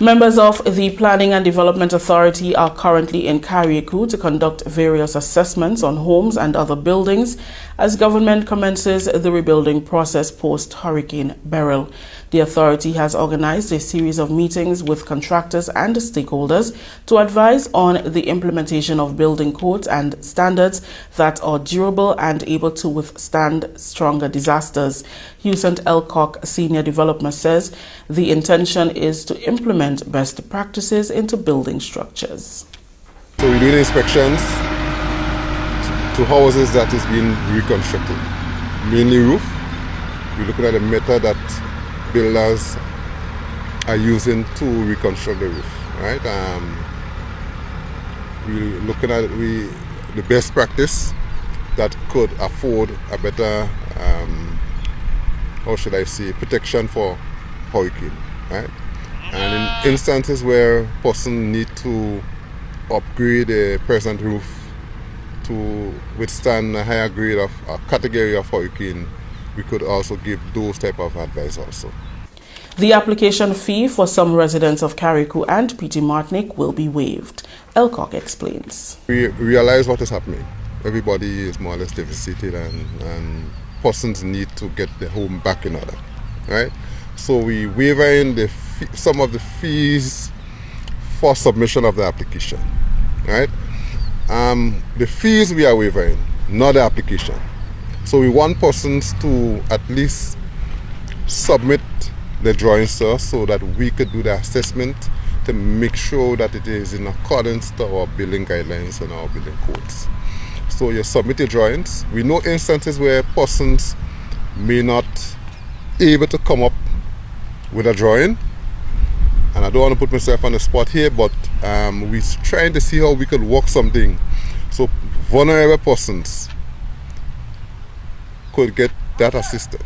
Members of the Planning and Development Authority are currently in Carriacou to conduct various assessments on homes and other buildings as government commences the rebuilding process post-Hurricane Beryl. The authority has organized a series of meetings with contractors and stakeholders to advise on the implementation of building codes and standards that are durable and able to withstand stronger disasters. Houston Elcock, Senior Developer, says the intention is to implement best practices into building structures. So we're doing inspections to houses that is being reconstructed, mainly roof. We're looking at the method that builders are using to reconstruct the roof, right? We're looking at the best practice that could afford a better, how should I say, protection for hurricane, right? And in instances where person need to upgrade a present roof to withstand a higher grade of a category of hurricane, we could also give those type of advice also. The application fee for some residents of Carriacou and Petite Martinique will be waived. Elcock explains. We realize what is happening. Everybody is more or less devastated and persons need to get their home back in order, right? So we waiver in some of the fees for submission of the application, right? The fees we are waivering, not the application. So we want persons to at least submit the drawings to us so that we could do the assessment to make sure that it is in accordance to our building guidelines and our building codes. So you submit your drawings. We know instances where persons may not be able to come up with a drawing, and I don't want to put myself on the spot here, but we're trying to see how we could work something so vulnerable persons could get that assistance.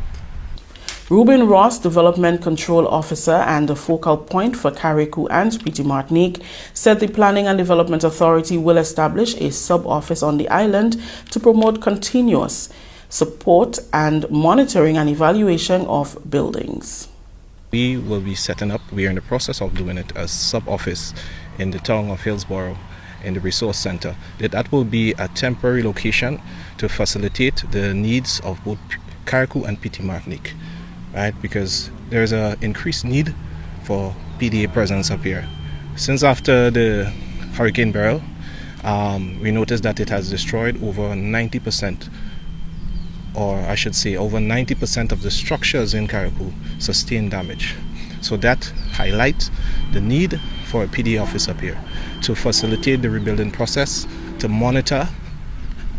Ruben Ross, Development Control Officer and a focal point for Carriacou and Petite Martinique, said the Planning and Development Authority will establish a sub-office on the island to promote continuous support and monitoring and evaluation of buildings. We will be setting up, we are in the process of doing it, as sub-office in the town of Hillsborough in the resource center. That will be a temporary location to facilitate the needs of both Carriacou and Petite Martinique, right? Because there's an increased need for PDA presence up here. Since after the Hurricane Beryl, we noticed that it has destroyed over 90%, or I should say over 90% of the structures in Carriacou sustained damage. So that highlights the need for a PDA office up here to facilitate the rebuilding process, to monitor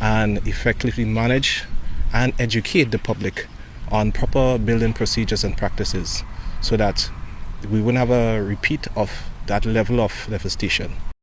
and effectively manage and educate the public on proper building procedures and practices so that we wouldn't have a repeat of that level of devastation.